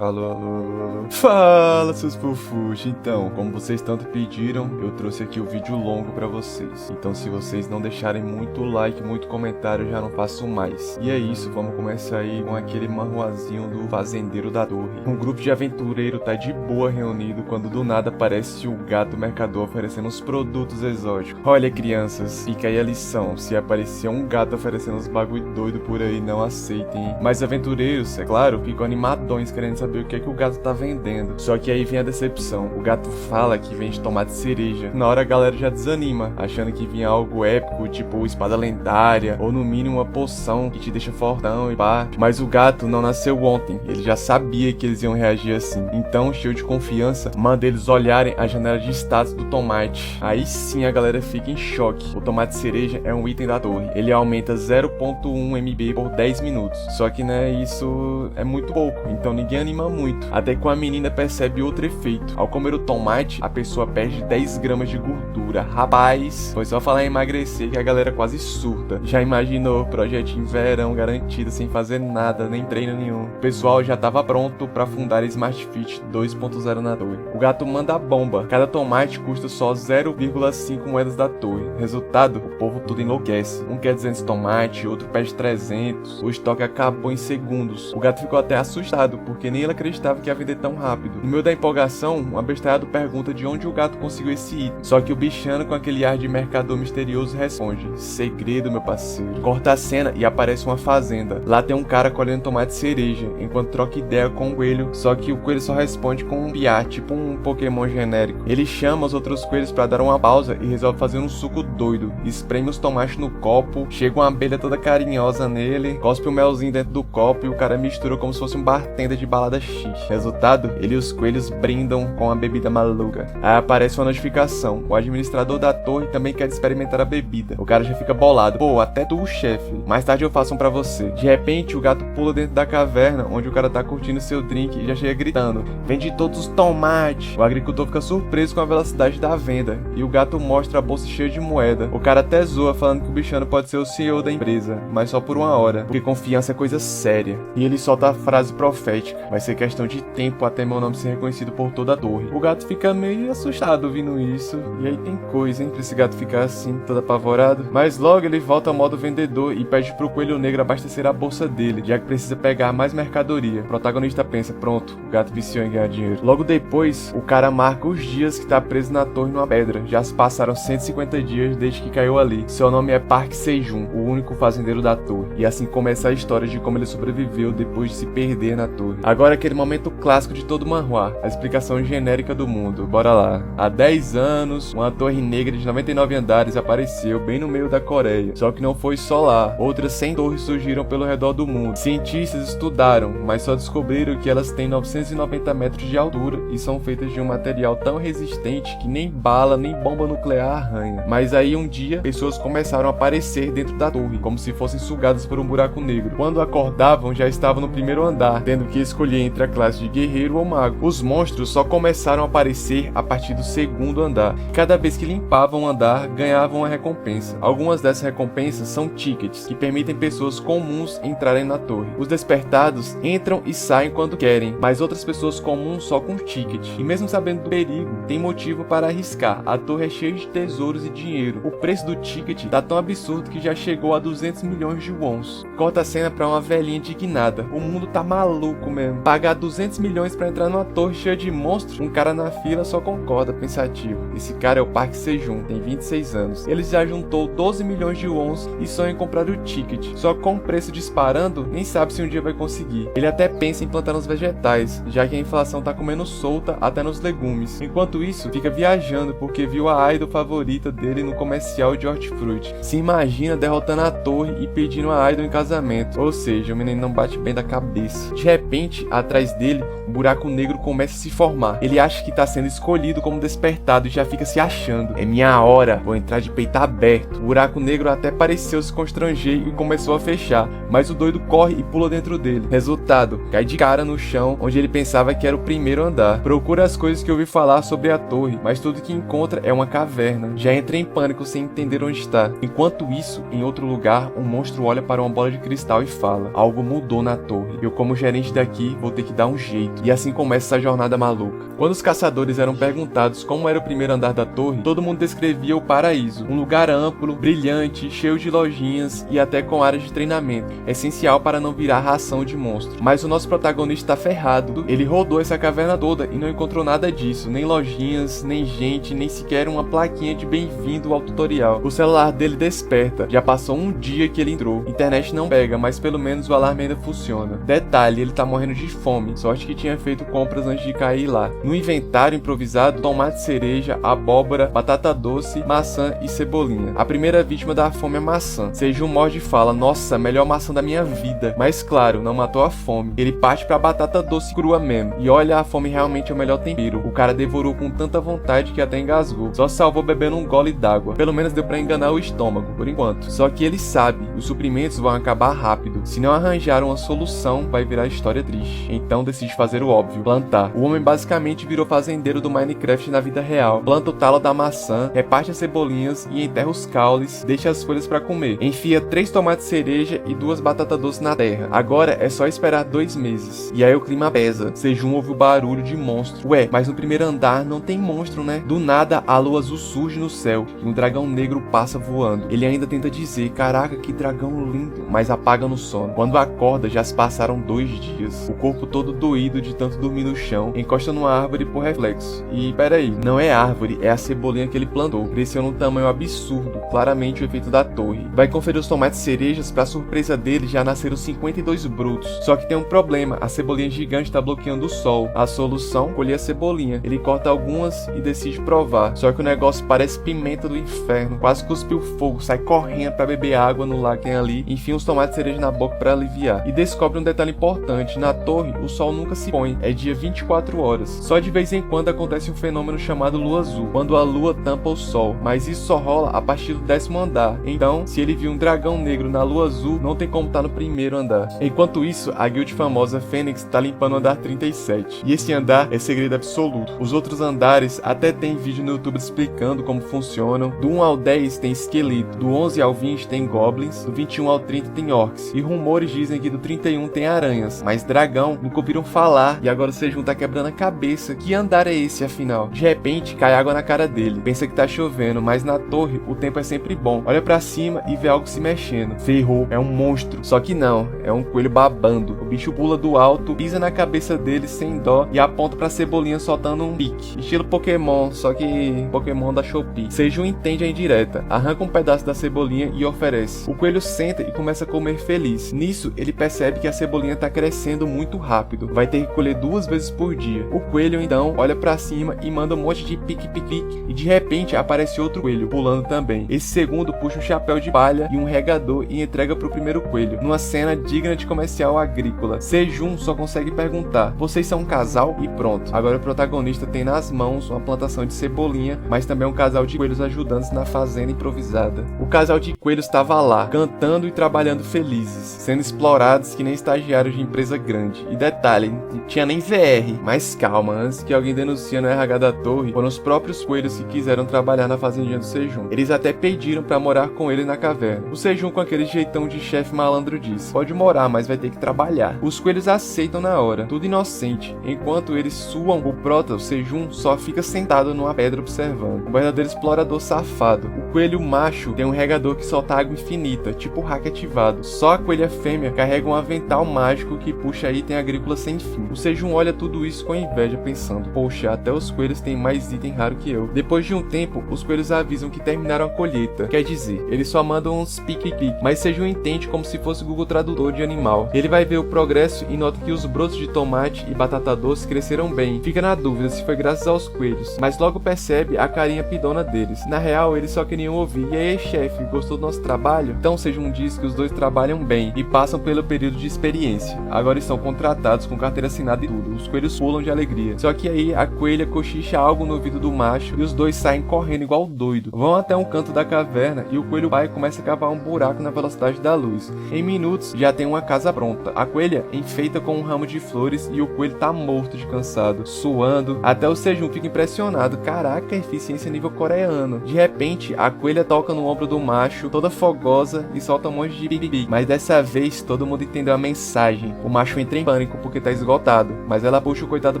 Alô, alô, alô, alô. Fala, seus fofuxos. Então, como vocês tanto pediram, eu trouxe aqui o vídeo longo pra vocês. Então, se vocês não deixarem muito like, muito comentário, eu já não faço mais. E é isso, vamos começar aí com aquele manhuazinho do Fazendeiro da Torre. Um grupo de aventureiro tá de boa reunido quando do nada aparece o gato mercador oferecendo uns produtos exóticos. Olha, crianças, fica aí a lição. Se aparecer um gato oferecendo uns bagulho doido por aí, não aceitem, hein? Mas aventureiros, é claro, ficam animadões querendo saber o que é que o gato tá vendendo. Só que aí vem a decepção. O gato fala que vende tomate cereja. Na hora a galera já desanima, achando que vinha algo épico, tipo espada lendária, ou no mínimo uma poção que te deixa fortão e pá. Mas o gato não nasceu ontem, ele já sabia que eles iam reagir assim. Então, cheio de confiança, manda eles olharem a janela de status do tomate. Aí sim a galera fica em choque. O tomate cereja é um item da torre. Ele aumenta 0.1 MB por 10 minutos. Só que, né, isso é muito pouco, então ninguém anima muito. Até que a menina percebe outro efeito. Ao comer o tomate, a pessoa perde 10 gramas de gordura. Rapaz, foi só falar em emagrecer que a galera quase surta. Já imaginou, projetinho verão garantido, sem fazer nada, nem treino nenhum. O pessoal já tava pronto pra fundar a Smart Fit 2.0 na torre. O gato manda a bomba. Cada tomate custa só 0,5 moedas da torre. Resultado, o povo tudo enlouquece. Um quer 200 tomates, outro pede 300. O estoque acabou em segundos. O gato ficou até assustado, porque nem ele acreditava que ia vender tão rápido. No meio da empolgação, um abestalhado pergunta de onde o gato conseguiu esse item. Só que o bichano, com aquele ar de mercador misterioso, responde: segredo, meu parceiro. Corta a cena e aparece uma fazenda. Lá tem um cara colhendo tomate cereja, enquanto troca ideia com o coelho. Só que o coelho só responde com um piá, tipo um Pokémon genérico. Ele chama os outros coelhos pra dar uma pausa e resolve fazer um suco doido. Espreme os tomates no copo, chega uma abelha toda carinhosa nele, cospe o melzinho dentro do copo e o cara mistura como se fosse um bartender de balada X. Resultado, ele e os coelhos brindam com a bebida maluca. Aí aparece uma notificação. O administrador da torre também quer experimentar a bebida. O cara já fica bolado. Pô, até tu, chefe. Mais tarde eu faço um pra você. De repente, o gato pula dentro da caverna, onde o cara tá curtindo seu drink e já chega gritando: vende todos os tomates. O agricultor fica surpreso com a velocidade da venda. E o gato mostra a bolsa cheia de moeda. O cara até zoa, falando que o bichano pode ser o CEO da empresa, mas só por uma hora, porque confiança é coisa séria. E ele solta a frase profética: vai ser questão de tempo até meu nome ser reconhecido por toda a torre. O gato fica meio assustado ouvindo isso. E aí tem coisa, hein, pra esse gato ficar assim, todo apavorado. Mas logo ele volta ao modo vendedor e pede pro coelho negro abastecer a bolsa dele, já que precisa pegar mais mercadoria. O protagonista pensa: pronto, o gato viciou em ganhar dinheiro. Logo depois, o cara marca os dias que tá preso na torre numa pedra. Já se passaram 150 dias desde que caiu ali. Seu nome é Park Sejun, o único fazendeiro da torre. E assim começa a história de como ele sobreviveu depois de se perder na torre. Agora aquele momento clássico de todo manhwa, a explicação genérica do mundo. Bora lá. Há 10 anos, uma torre negra de 99 andares apareceu bem no meio da Coreia. Só que não foi só lá. Outras 100 torres surgiram pelo redor do mundo. Cientistas estudaram, mas só descobriram que elas têm 990 metros de altura e são feitas de um material tão resistente que nem bala nem bomba nuclear arranha. Mas aí um dia, pessoas começaram a aparecer dentro da torre, como se fossem sugadas por um buraco negro. Quando acordavam, já estavam no primeiro andar, tendo que escolher entre a classe de guerreiro ou mago. Os monstros só começaram a aparecer a partir do segundo andar. Cada vez que limpavam o andar, ganhavam uma recompensa. Algumas dessas recompensas são tickets, que permitem pessoas comuns entrarem na torre. Os despertados entram e saem quando querem, mas outras pessoas comuns só com ticket. E mesmo sabendo do perigo, tem motivo para arriscar. A torre é cheia de tesouros e dinheiro. O preço do ticket tá tão absurdo que já chegou a 200 milhões de wons. Corta a cena pra uma velhinha indignada. O mundo tá maluco mesmo. Pagar 200 milhões pra entrar numa torre cheia de monstros? Um cara na fila só concorda, pensativo. Esse cara é o Park Sejun, tem 26 anos. Ele já juntou 12 milhões de wons e sonha em comprar o ticket. Só que com o preço disparando, nem sabe se um dia vai conseguir. Ele até pensa em plantar nos vegetais, já que a inflação tá comendo solta até nos legumes. Enquanto isso, fica viajando porque viu a idol favorita dele no comercial de hortifruti. Se imagina derrotando a torre e pedindo a idol em casamento. Ou seja, o menino não bate bem da cabeça. De repente, atrás dele, um buraco negro começa a se formar. Ele acha que tá sendo escolhido como despertado e já fica se achando: é minha hora, vou entrar de peito aberto. O buraco negro até pareceu se constranger e começou a fechar, mas o doido corre e pula dentro dele. Resultado, cai de cara no chão, onde ele pensava que era o primeiro andar. Procura as coisas que ouvi falar sobre a torre, mas tudo que encontra é uma caverna. Já entra em pânico sem entender onde está. Enquanto isso, em outro lugar, um monstro olha para uma bola de cristal e fala: algo mudou na torre. Eu, como gerente daqui, vou vou ter que dar um jeito. E assim começa essa jornada maluca. Quando os caçadores eram perguntados como era o primeiro andar da torre, todo mundo descrevia o paraíso. Um lugar amplo, brilhante, cheio de lojinhas e até com áreas de treinamento, essencial para não virar ração de monstro. Mas o nosso protagonista tá ferrado. Ele rodou essa caverna toda e não encontrou nada disso, nem lojinhas, nem gente, nem sequer uma plaquinha de bem-vindo ao tutorial. O celular dele desperta. Já passou um dia que ele entrou. Internet não pega, mas pelo menos o alarme ainda funciona. Detalhe, ele tá morrendo de fome. Sorte que tinha feito compras antes de cair lá. No inventário improvisado, tomate cereja, abóbora, batata doce, maçã e cebolinha. A primeira vítima da fome é maçã. Sejun morde e fala: nossa, melhor maçã da minha vida. Mas claro, não matou a fome. Ele parte pra batata doce crua mesmo. E olha, a fome realmente é o melhor tempero. O cara devorou com tanta vontade que até engasgou. Só salvou bebendo um gole d'água. Pelo menos deu pra enganar o estômago, por enquanto. Só que ele sabe, os suprimentos vão acabar rápido. Se não arranjar uma solução, vai virar história triste. Então decide fazer o óbvio: plantar. O homem basicamente virou fazendeiro do Minecraft na vida real. Planta o talo da maçã, reparte as cebolinhas e enterra os caules, deixa as folhas pra comer. Enfia 3 tomates cereja e 2 batatas doces na terra. Agora é só esperar 2 meses. E aí o clima pesa. Sejun ouve o barulho de monstro. Ué, mas no primeiro andar não tem monstro, né? Do nada a lua azul surge no céu e um dragão negro passa voando. Ele ainda tenta dizer: caraca, que dragão lindo, mas apaga no sono. Quando acorda, já se passaram 2 dias. O corpo todo doído de tanto dormir no chão, encosta numa árvore por reflexo. E peraí, não é árvore, é a cebolinha que ele plantou. Cresceu num tamanho absurdo, claramente o efeito da torre. Vai conferir os tomates cerejas, pra surpresa dele já nasceram 52 brutos. Só que tem um problema, a cebolinha gigante tá bloqueando o sol. A solução: colher a cebolinha. Ele corta algumas e decide provar. Só que o negócio parece pimenta do inferno. Quase cuspiu fogo, sai correndo pra beber água no lago que tem ali. Enfim, os tomates cereja na boca pra aliviar. E descobre um detalhe importante: na torre, o sol nunca se põe. É dia 24 horas. Só de vez em quando acontece um fenômeno chamado lua azul, quando a lua tampa o sol. Mas isso só rola a partir do 10º andar. Então, se ele viu um dragão negro na lua azul, não tem como estar no primeiro andar. Enquanto isso, a guild famosa Fênix tá limpando o andar 37. E esse andar é segredo absoluto. Os outros andares até tem vídeo no YouTube explicando como funcionam. Do 1 ao 10 tem esqueleto, do 11 ao 20 tem goblins, do 21 ao 30 tem orcs. E rumores dizem que do 31 tem aranhas, mas dragão nunca ouviram falar. E agora o Sejun tá quebrando a cabeça. Que andar é esse, afinal? De repente, cai água na cara dele. Pensa que tá chovendo, mas na torre o tempo é sempre bom. Olha pra cima e vê algo se mexendo. Ferrou, é um monstro. Só que não, é um coelho babando. O bicho pula do alto, pisa na cabeça dele sem dó e aponta pra cebolinha soltando um pique. Estilo Pokémon, só que Pokémon da Shopee. Sejun entende a indireta, arranca um pedaço da cebolinha e oferece. O coelho senta e começa a comer feliz. Nisso, ele percebe que a cebolinha tá crescendo muito rápido. Vai ter que colher 2 vezes por dia. O coelho então olha pra cima e manda um monte de pique-pique-pique. E de repente aparece outro coelho pulando também. Esse segundo puxa um chapéu de palha e um regador e entrega pro primeiro coelho, numa cena digna de comercial agrícola. Sejun só consegue perguntar: vocês são um casal? E pronto. Agora o protagonista tem nas mãos uma plantação de cebolinha, mas também um casal de coelhos ajudantes na fazenda improvisada. O casal de coelhos estava lá, cantando e trabalhando felizes, sendo explorados que nem estagiários de empresa grande. E detalhe, não tinha nem VR. Mas calma, antes que alguém denuncie no RH da torre, foram os próprios coelhos que quiseram trabalhar na fazendinha do Sejun. Eles até pediram pra morar com ele na caverna. O Sejun, com aquele jeitão de chefe malandro, diz: pode morar, mas vai ter que trabalhar. Os coelhos aceitam na hora, tudo inocente. Enquanto eles suam o prota, o Sejun só fica sentado numa pedra observando. Um verdadeiro explorador safado. O coelho macho tem um regador que solta água infinita, tipo hack ativado. Só a coelha fêmea carrega um avental mágico que puxa item agrícola sem fim. O Sejun olha tudo isso com inveja, pensando: poxa, até os coelhos têm mais item raro que eu. Depois de um tempo, os coelhos avisam que terminaram a colheita. Quer dizer, eles só mandam uns pique-pique, mas Sejun entende como se fosse o Google Tradutor de animal. Ele vai ver o progresso e nota que os brotos de tomate e batata doce cresceram bem. Fica na dúvida se foi graças aos coelhos, mas logo percebe a carinha pidona deles. Na real, eles só queriam ouvir: e aí, chefe, gostou do nosso trabalho? Então Sejun diz que os dois trabalham bem e passam pelo período de experiência. Agora estão contratados com carteira assinada e tudo. Os coelhos pulam de alegria. Só que aí a coelha cochicha algo no ouvido do macho e os dois saem correndo igual doido. Vão até um canto da caverna e o coelho pai começa a cavar um buraco na velocidade da luz. Em minutos já tem uma casa pronta. A coelha enfeita com um ramo de flores e o coelho tá morto de cansado, suando. Até o Sejun fica impressionado. Caraca, eficiência nível coreano. De repente, a coelha toca no ombro do macho, toda fogosa, e solta um monte de bibi. Mas dessa vez todo mundo entendeu a mensagem. O macho entra em pânico pânico porque tá esgotado, mas ela puxa o coitado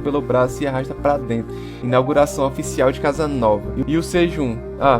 pelo braço e arrasta pra dentro. Inauguração oficial de casa nova. E o Sejun?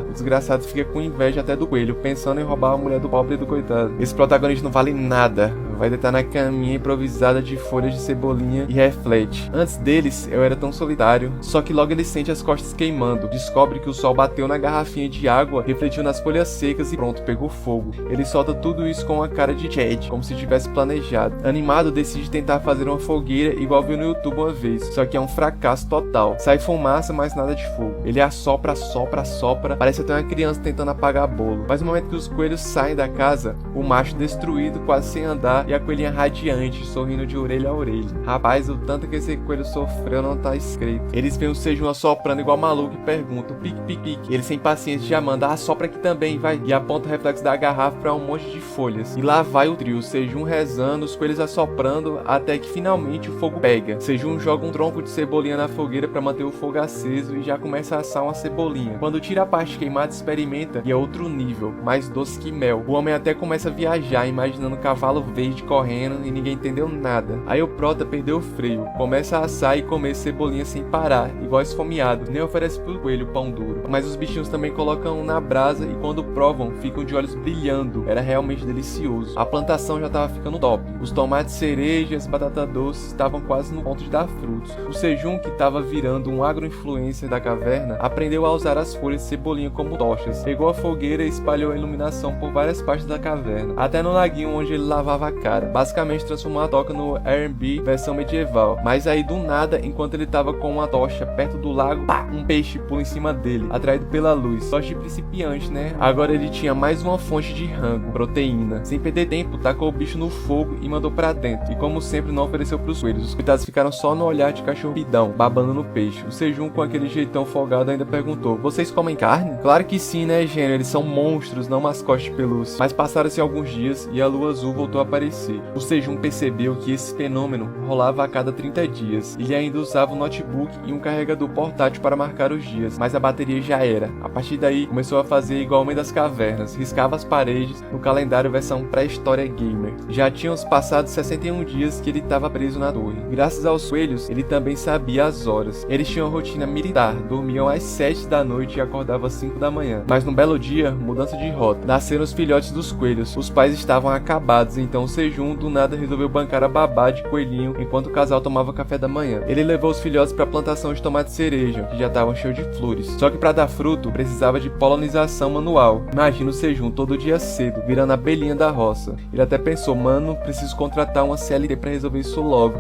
O desgraçado fica com inveja até do coelho, pensando em roubar a mulher do pobre e do coitado. Esse protagonista não vale nada. Vai deitar na caminha improvisada de folhas de cebolinha e reflete. Antes deles, eu era tão solitário. Só que logo ele sente as costas queimando. Descobre que o sol bateu na garrafinha de água, refletiu nas folhas secas e pronto, pegou fogo. Ele solta tudo isso com uma cara de Chad, como se tivesse planejado. Animado, decide tentar fazer uma fogueira igual viu no YouTube uma vez. Só que é um fracasso total. Sai fumaça, mas nada de fogo. Ele assopra, assopra. Parece até uma criança tentando apagar bolo. Mas no momento que os coelhos saem da casa, o macho destruído, quase sem andar, e a coelhinha radiante, sorrindo de orelha a orelha. Rapaz, o tanto que esse coelho sofreu não tá escrito. Eles veem o Sejun assoprando igual maluco e perguntam, pique, pique, pique. Ele sem paciência já manda, assopra aqui também, vai. E aponta o reflexo da garrafa pra um monte de folhas. E lá vai o trio, o Sejun rezando, os coelhos assoprando, até que finalmente o fogo pega. Sejun joga um tronco de cebolinha na fogueira pra manter o fogo aceso e já começa a assar uma cebolinha. Quando tira a parte queimada, experimenta e é outro nível, mais doce que mel. O homem até começa a viajar, imaginando um cavalo verde correndo e ninguém entendeu nada. Aí o prota perdeu o freio, começa a assar e comer cebolinha sem parar, igual esfomeado. Nem oferece pro coelho pão duro. Mas os bichinhos também colocam na brasa e quando provam, ficam de olhos brilhando. Era realmente delicioso. A plantação já tava ficando top. Os tomates, cerejas, batata doce estavam quase no ponto de dar frutos. O Sejun, que tava virando um agro-influencer da caverna, aprendeu a usar as folhas de cebolinha como tochas. Pegou a fogueira e espalhou a iluminação por várias partes da caverna, até no laguinho onde ele lavava a cara. Basicamente transformou a toca no R&B versão medieval. Mas aí do nada, enquanto ele tava com uma tocha perto do lago, um peixe pula em cima dele, atraído pela luz. Tocha de principiante, né? Agora ele tinha mais uma fonte de rango, proteína. Sem perder tempo, tacou o bicho no fogo e mandou pra dentro. E como sempre, não ofereceu pros coelhos. Os coitados ficaram só no olhar de cachorro pidão, babando no peixe. O Sejun, com aquele jeitão folgado, ainda perguntou, vocês comem carne? Claro que sim, né, gênio? Eles são monstros, não mascotes de pelúcia. Mas passaram-se alguns dias e a lua azul voltou a aparecer. O Sejun percebeu que esse fenômeno rolava a cada 30 dias. Ele ainda usava um notebook e um carregador portátil para marcar os dias, mas a bateria já era. A partir daí, começou a fazer igual o Homem das Cavernas, riscava as paredes no calendário versão pré-história gamer. Já tinham se passado 61 dias que ele estava preso na torre. Graças aos coelhos, ele também sabia as horas. Eles tinham uma rotina militar, dormiam às 7 da noite e acordavam às 5 da manhã. Mas num belo dia, mudança de rota. Nasceram os filhotes dos coelhos. Os pais estavam acabados, então o Sejun do nada resolveu bancar a babá de coelhinho enquanto o casal tomava café da manhã. Ele levou os filhotes para a plantação de tomate cereja, que já estavam cheios de flores. Só que para dar fruto, precisava de polinização manual. Imagina o Sejun todo dia cedo, virando a abelhinha da roça. Ele até pensou, mano, preciso contratar uma CLT para resolver isso logo.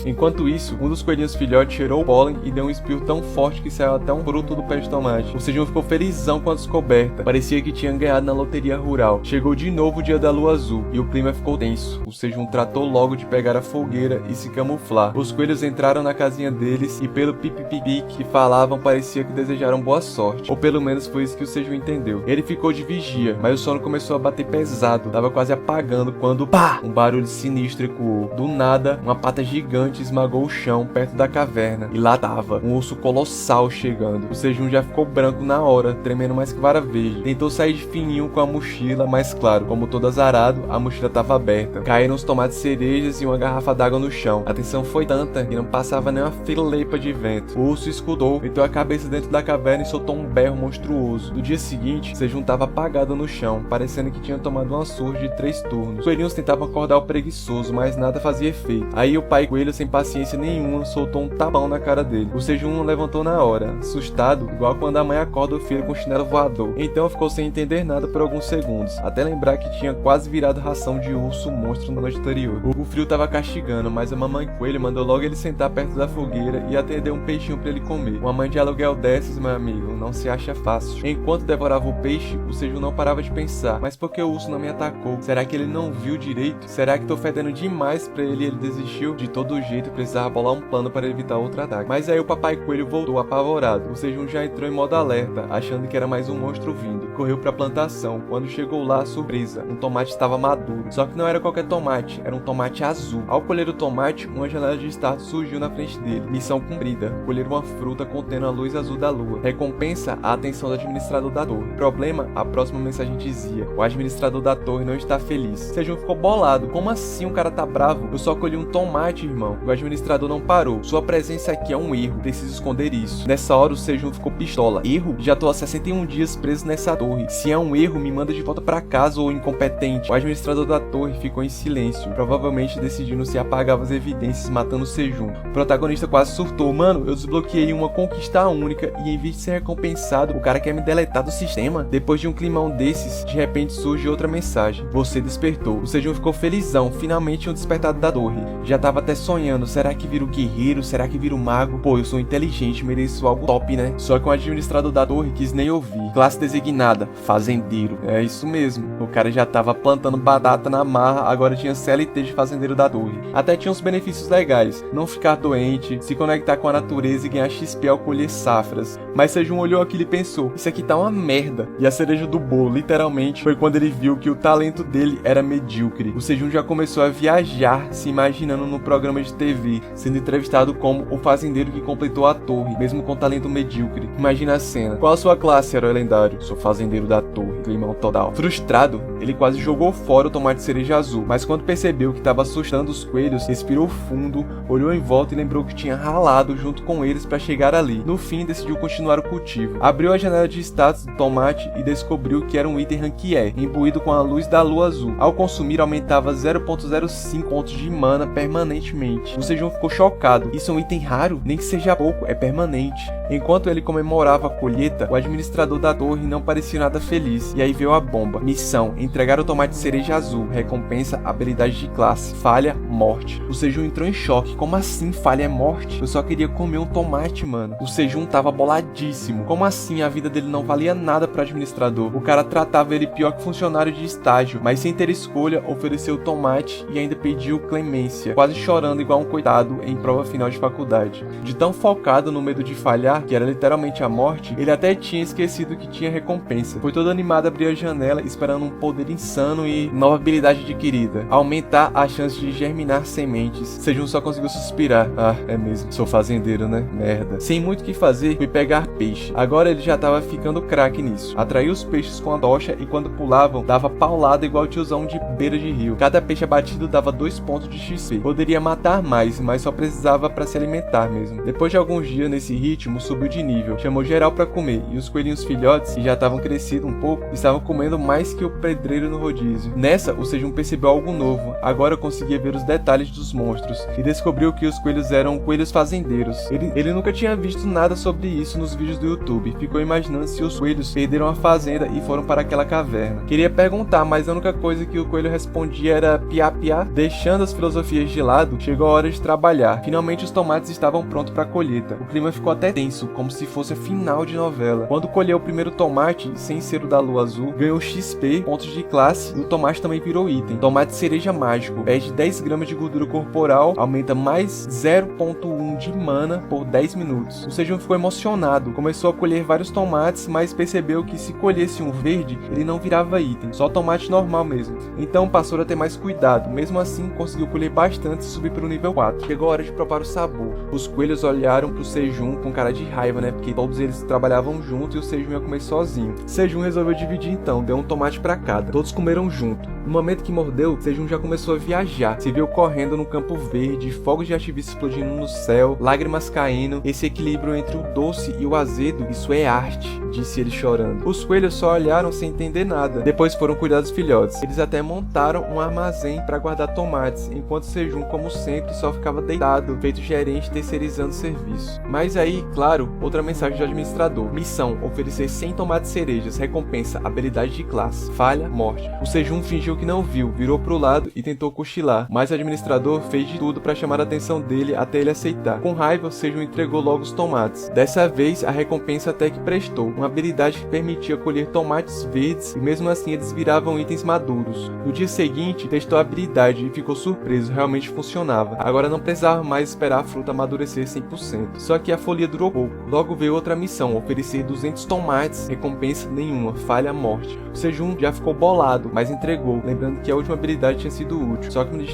Enquanto isso, um dos coelhinhos filhotes cheirou o pólen e deu um espirro tão forte que saiu até um fruto do pé de tomate. O Sejun ficou felizão com a descoberta. Parecia que tinha ganhado na loteria rural. Chegou de novo o dia da lua azul e o clima ficou tenso. O Sejun tratou logo de pegar a fogueira e se camuflar. Os coelhos entraram na casinha deles e pelo pipipipi que falavam parecia que desejaram boa sorte. Ou pelo menos foi isso que o Sejun entendeu. Ele ficou de vigia, mas o sono começou a bater pesado. Tava quase apagando quando pá! Um barulho sinistro ecoou. Do nada, uma pata gigante esmagou o chão perto da caverna e lá tava um urso colossal chegando. O Sejun já ficou branco na hora, tremendo mais que vara verde. Tentou sair de fininho com a mochila, mas claro, como todo azarado, a mochila tava aberta. Caíram os tomates cerejas e uma garrafa d'água no chão. A tensão foi tanta que não passava nem uma fileipa de vento. O urso escudou, meteu a cabeça dentro da caverna e soltou um berro monstruoso. No dia seguinte, Sejun tava apagado no chão, parecendo que tinha tomado uma surra de 3 turnos. Os coelhinhos tentavam acordar o preguiçoso, mas nada fazia efeito. Aí o pai coelho, sem paciência nenhuma, soltou um tapão na cara dele. O Sejun levantou na hora, assustado, igual quando a mãe acorda o filho com chinelo voador. Então ficou sem entender nada por alguns segundos, até lembrar que tinha quase virado ração de urso monstro na noite anterior. O frio tava castigando, mas a mamãe coelho mandou logo ele sentar perto da fogueira e atender um peixinho pra ele comer. Uma mãe de aluguel dessas, meu amigo, não se acha fácil. Enquanto devorava o peixe, o Sejun não parava de pensar, mas por que o urso não me atacou? Será que ele não viu direito? Será que tô fedendo demais pra ele e ele desistiu? De todo jeito, precisava bolar um plano para evitar outro ataque. Mas aí o papai coelho voltou apavorado. O Sejun já entrou em modo alerta, achando que era mais um monstro vindo. Correu pra plantação. Quando chegou lá, surpresa, um tomate estava maduro. Só que não era qualquer tomate, era um tomate azul. Ao colher o tomate, uma janela de start surgiu na frente dele. Missão cumprida, colher uma fruta contendo a luz azul da lua. Recompensa a atenção do administrador da torre. Problema, a próxima mensagem dizia: o administrador da torre não está feliz. Sejun ficou bolado. Como assim o cara tá bravo? Eu só colhi um tomate tomate, irmão. O administrador não parou. Sua presença aqui é um erro. Preciso esconder isso. Nessa hora o Sejun ficou pistola. Erro? Já tô há 61 dias preso nessa torre. Se é um erro, me manda de volta pra casa, ô incompetente. O administrador da torre ficou em silêncio, provavelmente decidindo se apagava as evidências matando o Sejun. O protagonista quase surtou. Mano, eu desbloqueei uma conquista única e em vez de ser recompensado, o cara quer me deletar do sistema? Depois de um climão desses, de repente surge outra mensagem. Você despertou. O Sejun ficou felizão, finalmente tinham despertado da torre. Já tava até sonhando, será que vira o guerreiro? Será que vira o mago? Pô, eu sou inteligente, mereço algo top, né? Só que o administrador da torre quis nem ouvir. Classe designada, fazendeiro. É isso mesmo. O cara já tava plantando batata na marra, agora tinha CLT de fazendeiro da torre. Até tinha uns benefícios legais. Não ficar doente, se conectar com a natureza e ganhar XP ao colher safras. Mas Sejun olhou aquilo e pensou, isso aqui tá uma merda. E a cereja do bolo, literalmente, foi quando ele viu que o talento dele era medíocre. O Sejun já começou a viajar, se imaginando no programa de TV, sendo entrevistado como o fazendeiro que completou a torre, mesmo com talento medíocre. Imagina a cena. Qual a sua classe, herói lendário? Sou fazendeiro da torre, climão total. Frustrado, ele quase jogou fora o tomate cereja azul, mas quando percebeu que estava assustando os coelhos, respirou fundo, olhou em volta e lembrou que tinha ralado junto com eles para chegar ali. No fim, decidiu continuar o cultivo. Abriu a janela de status do tomate e descobriu que era um item rank E, imbuído com a luz da lua azul. Ao consumir, aumentava 0.05 pontos de mana permanentemente. O Sejun ficou chocado. Isso é um item raro? Nem que seja pouco, é permanente. Enquanto ele comemorava a colheita, o administrador da torre não parecia nada feliz. E aí veio a bomba. Missão: entregar o tomate cereja azul. Recompensa: habilidade de classe. Falha: morte. O Sejun entrou em choque. Como assim falha é morte? Eu só queria comer um tomate, mano. O Sejun tava boladíssimo. Como assim a vida dele não valia nada pro administrador? O cara tratava ele pior que funcionário de estágio, mas sem ter escolha, ofereceu o tomate e ainda pediu clemência, quase chorando igual um coitado em prova final de faculdade. De tão focado no medo de falhar, que era literalmente a morte, ele até tinha esquecido que tinha recompensa. Foi todo animado a abrir a janela, esperando um poder insano e nova habilidade adquirida: aumentar a chance de germinar sementes. Sejun só conseguiu suspirar. Ah, é mesmo, sou fazendeiro, né? Merda. Sem muito o que fazer, fui pegar peixe. Agora ele já tava ficando craque nisso. Atraiu os peixes com a tocha e quando pulavam, dava paulada igual tiozão de beira de rio. Cada peixe abatido dava 2 pontos de XP. Poderia matar mais, mas só precisava para se alimentar mesmo. Depois de alguns dias nesse ritmo, subiu de nível. Chamou geral para comer e os coelhinhos filhotes, que já estavam crescidos um pouco, estavam comendo mais que o pedreiro no rodízio. Nessa, o Sejun percebeu algo novo. Agora conseguia ver os detalhes dos monstros e descobriu que os coelhos eram coelhos fazendeiros. Ele nunca tinha visto nada sobre isso nos vídeos do YouTube. Ficou imaginando se os coelhos perderam a fazenda e foram para aquela caverna. Queria perguntar, mas a única coisa que o coelho respondia era piá piá. Deixando as filosofias de lado, chegou a hora de trabalhar. Finalmente os tomates estavam prontos para a colheita. O clima ficou até tenso, como se fosse a final de novela. Quando colheu o primeiro tomate, sem ser o da lua azul, ganhou XP, pontos de classe, e o tomate também virou item. Tomate cereja mágico, perde 10 gramas de gordura corporal, aumenta mais 0.1 de mana por 10 minutos. O Sejun ficou emocionado, começou a colher vários tomates, mas percebeu que se colhesse um verde, ele não virava item, só tomate normal mesmo. Então passou a ter mais cuidado. Mesmo assim, conseguiu colher bastante e subir para o nível 4. Chegou a hora de provar o sabor. Os coelhos olharam pro Sejun com cara de raiva, né? Porque todos eles trabalhavam junto e o Sejun ia comer sozinho. Sejun resolveu dividir então, deu um tomate para cada. Todos comeram junto. No momento que mordeu, Sejun já começou a viajar. Se viu correndo no campo verde, fogos de artifício explodindo no céu, lágrimas caindo. Esse equilíbrio entre o doce e o azedo, isso é arte, disse ele chorando. Os coelhos só olharam sem entender nada. Depois foram cuidar dos filhotes. Eles até montaram um armazém para guardar tomates, enquanto Sejun, como sempre, só ficava deitado, feito gerente terceirizando o serviço. Mas aí, claro, outra mensagem do administrador. Missão: oferecer 100 tomates cerejas. Recompensa: habilidade de classe. Falha: morte. O Sejun fingiu que não viu, virou pro lado e tentou cochilar, mas o administrador fez de tudo para chamar a atenção dele até ele aceitar. Com raiva, Sejun entregou logo os tomates. Dessa vez, a recompensa até que prestou, uma habilidade que permitia colher tomates verdes e mesmo assim eles viravam itens maduros. No dia seguinte, testou a habilidade e ficou surpreso, realmente funcionava. Agora não precisava mais esperar a fruta amadurecer 100%. Só que a folia durou pouco. Logo veio outra missão, oferecer 200 tomates, recompensa nenhuma, falha: morte. O Sejun já ficou bolado, mas entregou. lembrando que a última habilidade tinha sido útil.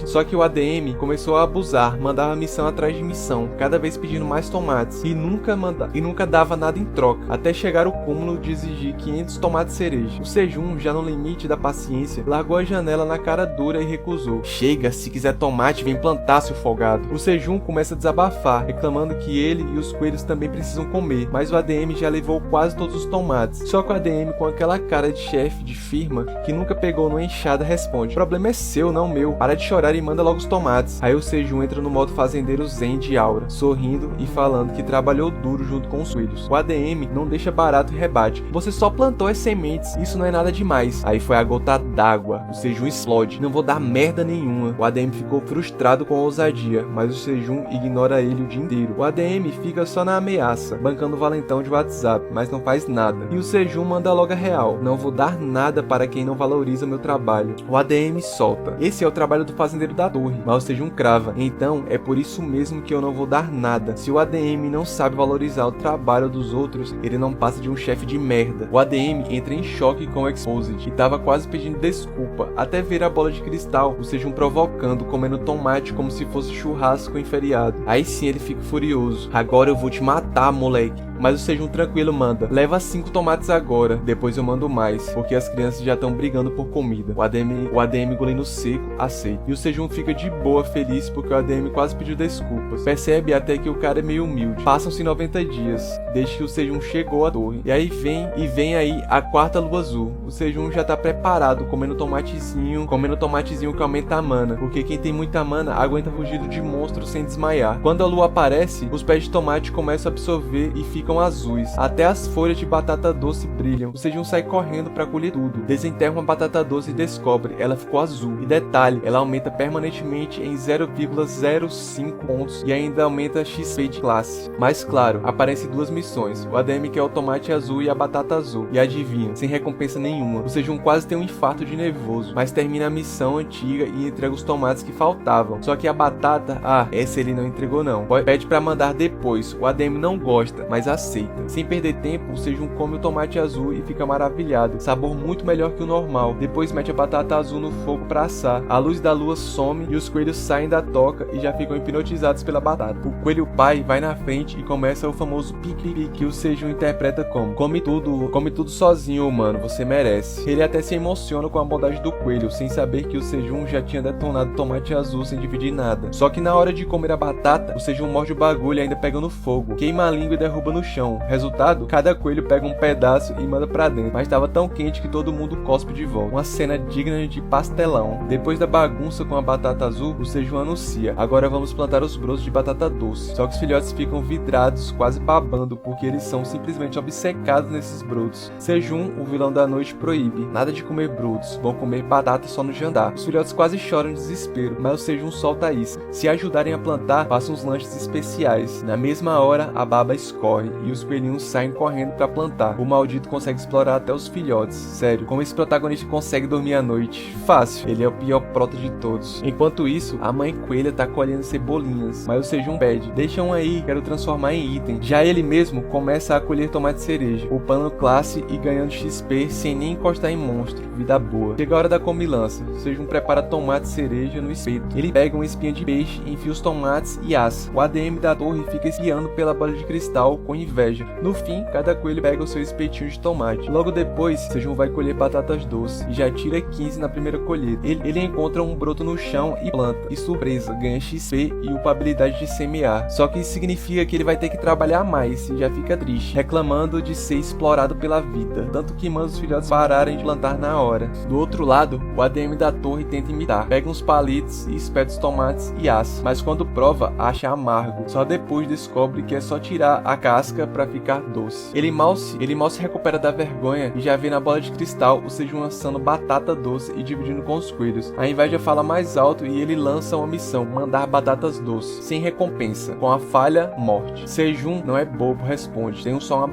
Só que o ADM começou a abusar, mandava missão atrás de missão, cada vez pedindo mais tomates, e nunca dava nada em troca, até chegar o cúmulo de exigir 500 tomates cereja. O Sejun, já no limite da paciência, largou a janela na cara dura e recusou. Chega, se quiser tomate, vem plantar, seu folgado. O Sejun começa a desabafar, reclamando que ele e os coelhos também precisam comer, mas o ADM já levou quase todos os tomates. Só que o ADM, com aquela cara de chefe de firma que nunca pegou numa enxada, responde: o problema é seu, não meu. Para de chorar e manda logo os tomates. Aí o Sejun entra no modo fazendeiro zen de aura, sorrindo e falando que trabalhou duro junto com os coelhos. O ADM não deixa barato e rebate: você só plantou as sementes, isso não é nada demais. Aí foi a gota d'água. O Sejun explode: não vou dar merda nenhuma. O ADM ficou frustrado com a ousadia, mas o Sejun ignora ele o dia inteiro. O ADM fica só na ameaça, bancando o valentão de WhatsApp, mas não faz nada. E o Sejun manda logo a real: não vou dar nada para quem não valoriza meu trabalho. O ADM solta: esse é o trabalho do fazendeiro da torre. Mas o Sejun crava: então é por isso mesmo que eu não vou dar nada. Se o ADM não sabe valorizar o trabalho dos outros, ele não passa de um chefe de merda. O ADM entra em choque com o Exposed e tava quase pedindo desculpa, até ver a bola de cristal, o Sejun provocando, comendo tomate como se fosse churrasco em feriado. Aí sim ele fica furioso: agora eu vou te matar, moleque. Mas o Sejun tranquilo manda: leva 5 tomates agora, depois eu mando mais, porque as crianças já estão brigando por comida. O ADM engolindo seco, aceita. E o Sejun fica de boa, feliz, porque o ADM quase pediu desculpas. Percebe até que o cara é meio humilde. Passam-se 90 dias, desde que o Sejun chegou à torre. E aí vem aí a quarta lua azul. O Sejun já tá preparado, comendo tomatezinho que aumenta a mana, porque quem tem muita mana aguenta fugido de monstros sem desmaiar. Quando a lua aparece, os pés de tomate começam a absorver e ficam azuis. Até as folhas de batata doce brilham. O Sejun sai correndo pra colher tudo. Desenterra uma batata doce e descobre: ela ficou azul. E detalhe, ela aumenta permanentemente em 0,05 pontos e ainda aumenta XP de classe. Mas claro, aparecem 2 missões. O ADM quer o tomate azul e a batata azul. E adivinha, sem recompensa nenhuma. O Sejun quase tem um infarto de nervoso, mas termina a missão antiga e entrega os tomates que faltavam. Só que a batata, essa ele não entregou não. Pede pra mandar depois. O ADM não gosta, mas aceita. Sem perder tempo, o Sejun come o tomate azul e fica maravilhado. Sabor muito melhor que o normal. Depois mete a batata azul no fogo pra assar. A luz da lua some e os coelhos saem da toca e já ficam hipnotizados pela batata. O coelho pai vai na frente e começa o famoso pique que o Sejun interpreta como: come tudo sozinho, mano, você merece. Ele até se emociona com a bondade do coelho, sem saber que o Sejun já tinha detonado tomate azul sem dividir nada. Só que na hora de comer a batata, o Sejun morde o bagulho e ainda pega no fogo, queima a língua e derruba no chão. Resultado, cada coelho pega um pedaço e manda pra dentro, mas tava tão quente que todo mundo cospe de volta. Uma cena digna de pastelão. Depois da bagunça com a batata azul, o Sejun anuncia: agora vamos plantar os brotos de batata doce. Só que os filhotes ficam vidrados, quase babando, porque eles são simplesmente obcecados nesses brotos. Sejun, o vilão da noite, proíbe: nada de comer brotos, vão comer batata só no jantar. Os filhotes quase choram de desespero, mas o Sejun solta isso: se ajudarem a plantar, façam uns lanches especiais. Na mesma hora, a baba escorre e os coelhinhos saem correndo pra plantar. O maldito consegue explorar até os filhotes. Sério, como esse protagonista consegue dormir à noite? Fácil, ele é o pior prota de todos. Enquanto isso, a mãe coelha tá colhendo cebolinhas, mas o Sejun pede: deixam aí, quero transformar em item. Já ele mesmo começa a colher tomate cereja, upando classe e ganhando XP sem nem encostar em monstro. Vida boa. Chega a hora da comilança. O Sejun prepara tomate cereja no espeto. Ele pega uma espinha de peixe, enfia os tomates e assa. O ADM da torre fica espiando pela bola de cristal com inveja. No fim, cada coelho pega o seu espetinho de tomate. Logo depois, Sejun vai colher batatas doces e já tira 15 na primeira colheita. Ele encontra um broto no chão e planta. E surpresa, ganha XP e upa a habilidade de semear. Só que isso significa que ele vai ter que trabalhar mais e já fica triste, reclamando de ser explorado pela vida, tanto que manda os filhotes pararem de plantar na hora. Do outro lado, o ADM da torre tenta imitar. Pega uns palitos e espeta os tomates e assa, mas quando prova, acha amargo. Só depois descobre que é só tirar a casca pra ficar doce. Ele mal se recupera da vergonha e já vê na bola de cristal o Sejun lançando batata doce e dividindo com os coelhos. A inveja fala mais alto e ele lança uma missão: mandar batatas doces, sem recompensa. Com a falha, morte. Sejun não é bobo, responde: tenho só uma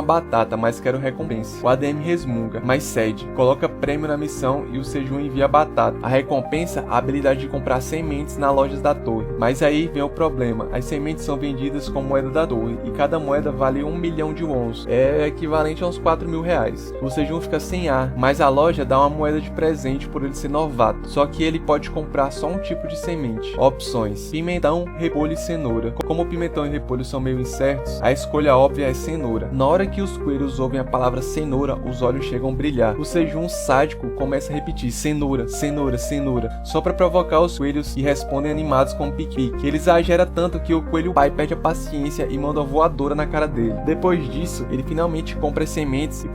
batata, mas quero recompensa. O ADM resmunga, mas cede. Coloca prêmio na missão e o Sejun envia a batata. A recompensa, a habilidade de comprar sementes nas lojas da torre. Mas aí vem o problema: as sementes são vendidas com moeda da torre, e cada moeda vale 1 milhão de wons, é equivalente a uns 4 mil reais. O Sejun fica sem ar, mas a loja dá uma moeda de presente por ele ser novato, só que ele pode comprar só um tipo de semente. Opções: pimentão, repolho e cenoura. Como o pimentão e repolho são meio incertos, a escolha óbvia é cenoura. Na hora que os coelhos ouvem a palavra cenoura, os olhos chegam a brilhar. O Sejun sádico começa a repetir cenoura, cenoura, cenoura, só para provocar os coelhos, e respondem animados com um pique-pique. Ele exagera tanto que o coelho pai perde a paciência e manda uma voadora na cara dele. Depois disso, ele finalmente compra as sementes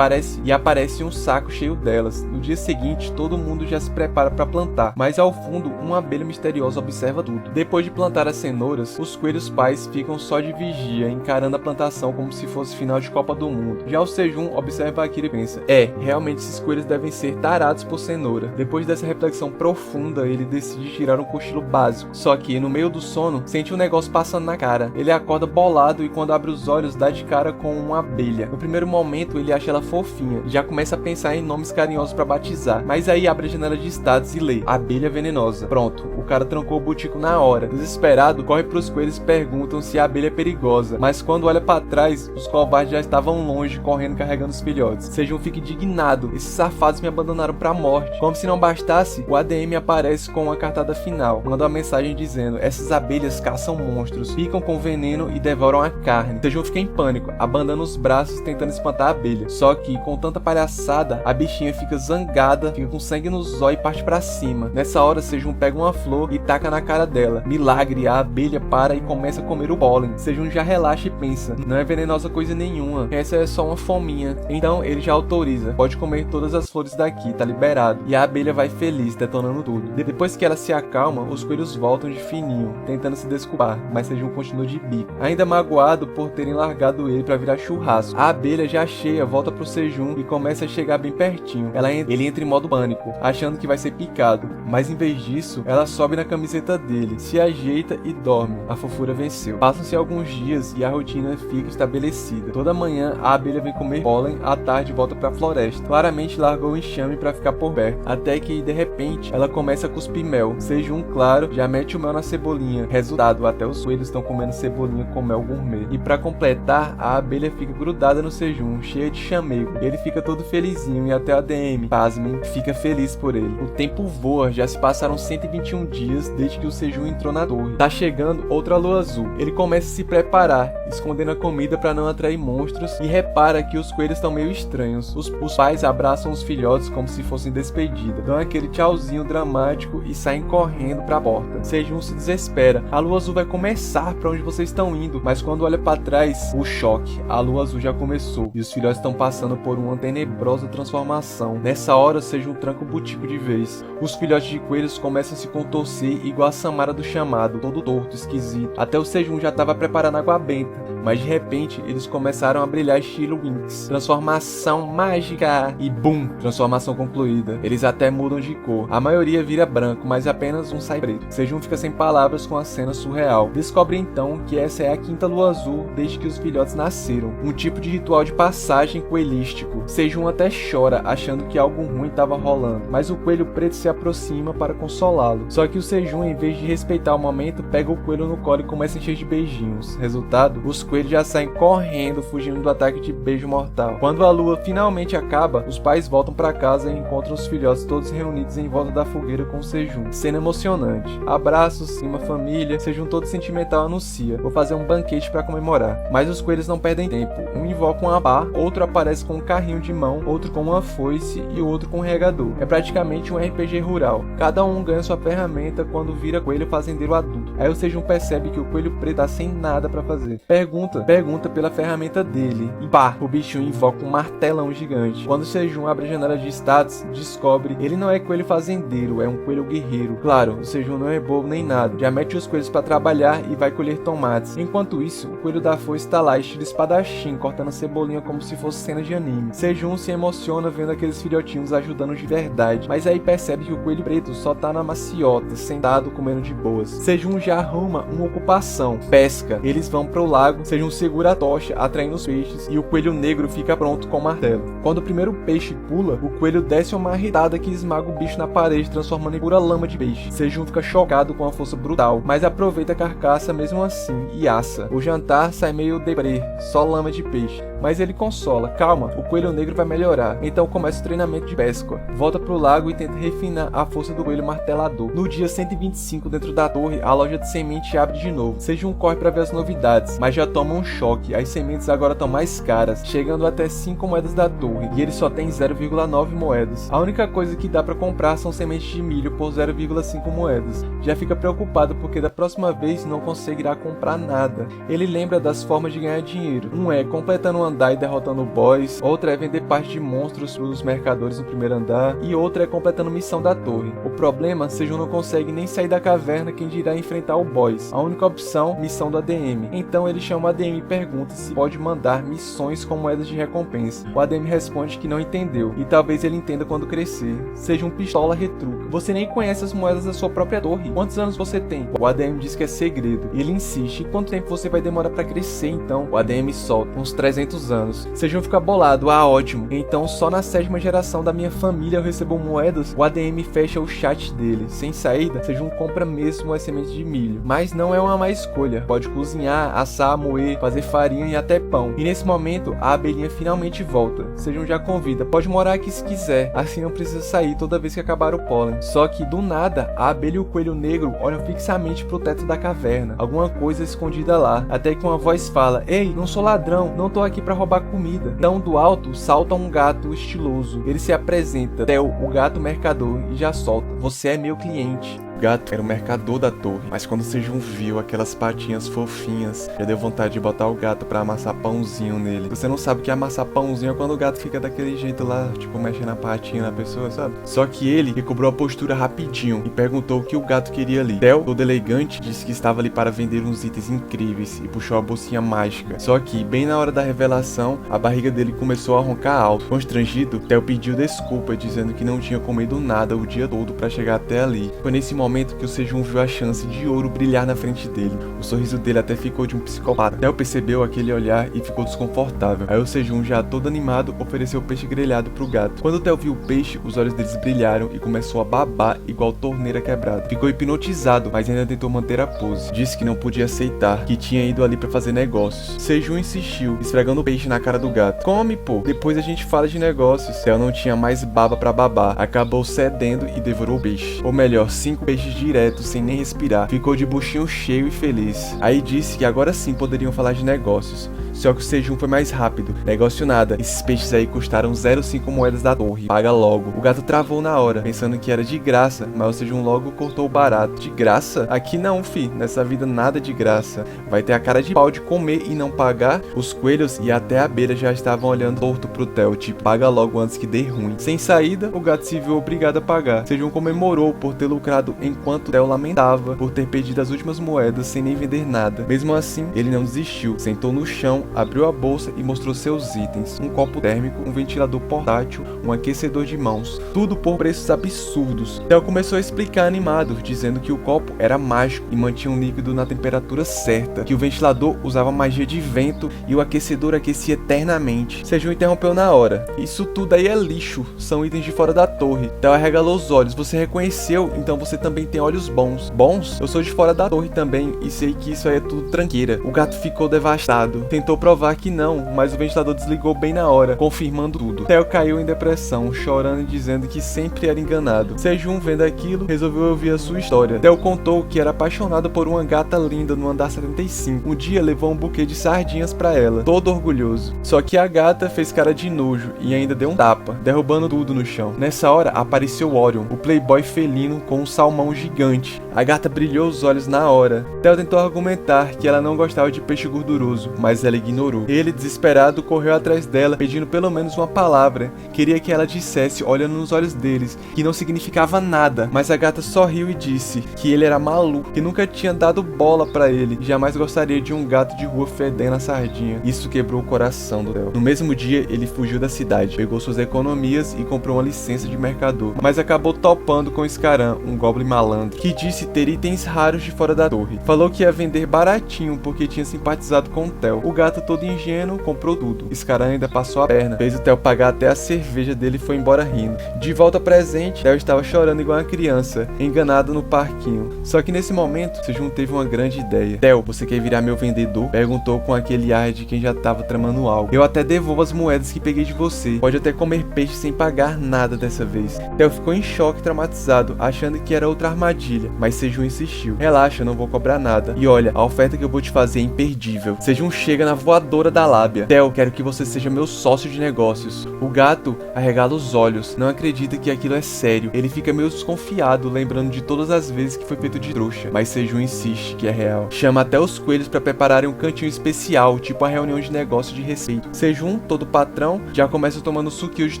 e aparece um saco cheio delas. No dia seguinte, todo mundo já se prepara para plantar, mas ao fundo, uma abelha misteriosa observa tudo. Depois de plantar as cenouras, os coelhos pais ficam só de vigia, encarando a plantação como se fosse final de Copa do Mundo. Já o Sejun observa aquilo e pensa: realmente esses coelhos devem ser tarados por cenoura. Depois dessa reflexão profunda, ele decide tirar um cochilo básico. Só que, no meio do sono, sente um negócio passando na cara. Ele acorda bolado e quando abre os olhos, dá de cara com uma abelha. No primeiro momento, ele acha ela fofinha e já começa a pensar em nomes carinhosos para batizar. Mas aí abre a janela de status e lê: abelha venenosa. Pronto, o cara trancou o butico na hora. Desesperado, corre pros coelhos e perguntam se a abelha é perigosa. Mas quando olha para trás, os covardes já estavam longe, correndo carregando os filhotes. Sejun fica indignado: esses safados me abandonaram pra morte. Como se não bastasse, o ADM aparece com uma cartada final. Manda uma mensagem dizendo: essas abelhas caçam monstros, picam com veneno e devoram a carne. Sejun fica em pânico, abandona os braços tentando espantar a abelha. Só que, com tanta palhaçada, a bichinha fica zangada, fica com sangue no zóio e parte pra cima. Nessa hora, Sejun pega uma flor e taca na cara dela. Milagre, a abelha para e começa a comer o pólen. Sejun já relaxa e pensa: não é venenosa coisa nenhuma, essa é só uma fominha. Então ele já autoriza: pode comer todas as flores daqui, tá liberado. E a abelha vai feliz, detonando tudo. Depois que ela se acalma, os coelhos voltam de fininho, tentando se desculpar, mas Sejun continua de bico, ainda magoado por terem largado ele pra virar churrasco. A abelha, já cheia, volta pro Sejun e começa a chegar bem pertinho. Ele entra em modo pânico, achando que vai ser picado, mas em vez disso, ela sobe na camiseta dele, se ajeita e dorme. A fofura venceu. Passam-se alguns dias e a rotina fica estabelecida. Toda manhã, a abelha vem comer pólen, à tarde volta pra floresta. Claramente largou o enxame pra ficar por perto, até que, de repente, ela começa a cuspir mel. Sejun, claro, já mete o mel na cebolinha. Resultado, até os coelhos estão comendo cebolinha com mel gourmet. E pra completar, a abelha fica grudada no Sejun, cheia de chamego. Ele fica todo felizinho e até a ADM, pasmem, fica feliz por ele. O tempo voa, já se passaram 121 dias desde que o Sejun entrou na torre. Tá chegando outra lua azul. Ele começa a se preparar, escondendo a comida pra não atrair monstros, e repara que os coelhos estão meio estranhos. Os pais abraçam os filhotes como se fossem despedida, dão aquele tchauzinho dramático e saem correndo pra porta. Sejun se desespera: a lua azul vai começar, pra onde vocês estão indo? Mas quando olha pra trás, o choque: a lua azul já começou e os filhotes estão passando por uma tenebrosa transformação. Nessa hora, Sejun tranca o butico de vez. Os filhotes de coelhos começam a se contorcer igual a Samara do chamado, todo torto, esquisito. Até o Sejun já estava preparando água benta, mas de repente eles começaram a brilhar estilo Winx. Transformação mágica! E bum! Transformação concluída. Eles até mudam de cor. A maioria vira branco, mas apenas um sai preto. Sejun fica sem palavras com a cena surreal. Descobre então que essa é a quinta lua azul desde que os filhotes nasceram. Um tipo de ritual de passagem coelístico. Sejun até chora, achando que algo ruim estava rolando, mas o coelho preto se aproxima para consolá-lo. Só que o Sejun, em vez de respeitar o momento, pega o coelho no colo e começa a encher de beijinhos. Resultado, os coelhos já saem correndo, fugindo do ataque de beijo mortal. Quando a lua finalmente acaba, os pais voltam para casa e encontram os filhotes todos reunidos em volta da fogueira com o Sejun. Cena emocionante. Abraços, uma família. Sejun todo sentimental anuncia: vou fazer um banquete para comemorar. Mas os coelhos não perdem tempo. Um invoca uma pá, outro aparece com um carrinho de mão, outro com uma foice e o outro com um regador. É praticamente um RPG rural. Cada um ganha sua ferramenta quando vira coelho fazendeiro adulto. Aí o Sejun percebe que o coelho preto tá sem nada para fazer. Pergunta pela ferramenta dele. E pá, o bichinho invoca um martelão gigante. Quando o Sejun abre a janela de status, descobre: ele não é coelho fazendeiro, é um coelho guerreiro. Claro, o Sejun não é bobo nem nada. Já mete os coelhos para trabalhar e vai colher tomates. Enquanto isso, o coelho da foice tá lá, estilo espadachim, cortando a cebolinha como se fosse cena de anime. Sejun se emociona vendo aqueles filhotinhos ajudando de verdade, mas aí percebe que o coelho preto só tá na maciota, sentado comendo de boas. Sejun já arruma uma ocupação: pesca. Eles vão pro lago, Sejun segura a tocha, atraindo os peixes, e o coelho negro fica pronto com o martelo. Quando o primeiro peixe pula, o coelho desce uma marretada que esmaga o bicho na parede, transformando em pura lama de peixe. Sejun fica chocado com a força brutal, mas aproveita a carcaça mesmo assim e assa. O jantar sai meio deprê, só lama de peixe. Mas ele consola: calma, o coelho negro vai melhorar. Então começa o treinamento de pesca. Volta pro lago e tenta refinar a força do coelho martelador. No dia 125, dentro da torre, a loja de semente abre de novo. Sejun corre pra ver as novidades, mas já toma um choque. As sementes agora estão mais caras, chegando até 5 moedas da torre, e ele só tem 0,9 moedas. A única coisa que dá pra comprar são sementes de milho por 0,5 moedas. Já fica preocupado porque da próxima vez não conseguirá comprar nada. Ele lembra das formas de ganhar dinheiro. Um é completando um andar e derrotando boss, outra é vender parte de monstros pros mercadores no primeiro andar, e outra é completando missão da torre. O problema, Sejun não consegue nem sair da caverna, quem dirá enfrentar o boss. A única opção, missão do ADM. Então ele chama o ADM e pergunta se pode mandar missões com moedas de recompensa. O ADM responde que não entendeu, e talvez ele entenda quando crescer. Sejun pistola retruca: você nem conhece as moedas da sua própria torre? Quantos anos você tem? O ADM diz que é segredo, e ele insiste: e quanto tempo você vai demorar pra crescer então? O ADM solta: uns 300 anos. Sejun fica bolado: ah, ótimo, então só na 7ª geração da minha família eu recebo moedas? O ADM fecha o chat dele. Sem saída, Sejun compra mesmo as sementes de milho, mas não é uma má escolha. Pode cozinhar, assar, moer, fazer farinha e até pão. E nesse momento, a abelhinha finalmente volta. Sejun já convida: pode morar aqui se quiser, assim não precisa sair toda vez que acabar o pólen. Só que do nada, a abelha e o coelho negro olham fixamente pro teto da caverna, alguma coisa escondida lá, até que uma voz fala: ei, não sou ladrão, não tô aqui pra roubar comida. Então do alto salta um gato estiloso. Ele se apresenta: Theo, o gato mercador, e já solta: você é meu cliente. O gato era o mercador da torre, mas quando Sejun viu aquelas patinhas fofinhas, já deu vontade de botar o gato pra amassar pãozinho nele. Você não sabe o que é amassar pãozinho é quando o gato fica daquele jeito lá, tipo, mexendo a patinha na pessoa, sabe? Só que ele recobrou a postura rapidinho e perguntou o que o gato queria ali. Theo, todo elegante, disse que estava ali para vender uns itens incríveis e puxou a bolsinha mágica. Só que, bem na hora da revelação, a barriga dele começou a roncar alto. Constrangido, Theo pediu desculpa, dizendo que não tinha comido nada o dia todo para chegar até ali. Foi nesse momento que o Sejun viu a chance de ouro brilhar na frente dele. O sorriso dele até ficou de um psicopata. Theo percebeu aquele olhar e ficou desconfortável. Aí o Sejun, já todo animado, ofereceu o peixe grelhado pro gato. Quando Theo viu o peixe, os olhos deles brilharam e começou a babar igual torneira quebrada. Ficou hipnotizado, mas ainda tentou manter a pose. Disse que não podia aceitar, que tinha ido ali pra fazer negócios. Sejun insistiu, esfregando o peixe na cara do gato: come, pô, depois a gente fala de negócios. Theo não tinha mais baba pra babar, acabou cedendo e devorou o peixe. Ou melhor, 5 peixes direto, sem nem respirar. Ficou de buchinho cheio e feliz. Aí disse que agora sim poderiam falar de negócios. Só que o Sejun foi mais rápido. Negócio nada, esses peixes aí custaram 0,5 moedas da torre, paga logo. O gato travou na hora, pensando que era de graça, mas o Sejun logo cortou o barato. De graça? Aqui não, fi, nessa vida nada de graça. Vai ter a cara de pau de comer e não pagar? Os coelhos e até a abelha já estavam olhando torto pro Theo, tipo, paga logo antes que dê ruim. Sem saída, o gato se viu obrigado a pagar. Sejun comemorou por ter lucrado, enquanto Theo lamentava por ter perdido as últimas moedas sem nem vender nada. Mesmo assim, ele não desistiu, sentou no chão, abriu a bolsa e mostrou seus itens: um copo térmico, um ventilador portátil, um aquecedor de mãos, tudo por preços absurdos. Theo começou a explicar animado, dizendo que o copo era mágico e mantinha um líquido na temperatura certa, que o ventilador usava magia de vento e o aquecedor aquecia eternamente. Sejun interrompeu na hora: isso tudo aí é lixo, são itens de fora da torre. Theo arregalou os olhos: você reconheceu? Então você também tem olhos bons. Bons? Eu sou de fora da torre também e sei que isso aí é tudo tranqueira. O gato ficou devastado, tentou provar que não, mas o ventilador desligou bem na hora, confirmando tudo. Theo caiu em depressão, chorando e dizendo que sempre era enganado. Sejun, vendo aquilo, resolveu ouvir a sua história. Theo contou que era apaixonado por uma gata linda no andar 75. Um dia levou um buquê de sardinhas pra ela, todo orgulhoso. Só que a gata fez cara de nojo e ainda deu um tapa, derrubando tudo no chão. Nessa hora apareceu Orion, o playboy felino com um salmão gigante. A gata brilhou os olhos na hora. Theo tentou argumentar que ela não gostava de peixe gorduroso, mas ela ignorou. Ele, desesperado, correu atrás dela, pedindo pelo menos uma palavra. Queria que ela dissesse, olhando nos olhos deles, que não significava nada, mas a gata sorriu e disse que ele era maluco, que nunca tinha dado bola pra ele e jamais gostaria de um gato de rua fedendo a sardinha. Isso quebrou o coração do Theo. No mesmo dia, ele fugiu da cidade, pegou suas economias e comprou uma licença de mercador, mas acabou topando com Scaran, um goblin malandro, que disse disse ter itens raros de fora da torre. Falou que ia vender baratinho porque tinha simpatizado com o Theo. O gato todo ingênuo comprou tudo. Scar ainda passou a perna, fez o Theo pagar até a cerveja dele e foi embora rindo. De volta ao presente, Theo estava chorando igual uma criança, enganado no parquinho. Só que nesse momento, Sejun teve uma grande ideia. Theo, você quer virar meu vendedor? Perguntou com aquele ar de quem já estava tramando algo. Eu até devolvo as moedas que peguei de você. Pode até comer peixe sem pagar nada dessa vez. Theo ficou em choque, traumatizado, achando que era outra armadilha, mas Sejun insistiu. Relaxa, eu não vou cobrar nada. E olha, a oferta que eu vou te fazer é imperdível. Sejun chega na voadora da lábia. Theo, quero que você seja meu sócio de negócios. O gato arregala os olhos, não acredita que aquilo é sério. Ele fica meio desconfiado, lembrando de todas as vezes que foi feito de trouxa. Mas Sejun insiste que é real. Chama até os coelhos para prepararem um cantinho especial, tipo a reunião de negócio de respeito. Sejun, todo patrão, já começa tomando suquinho de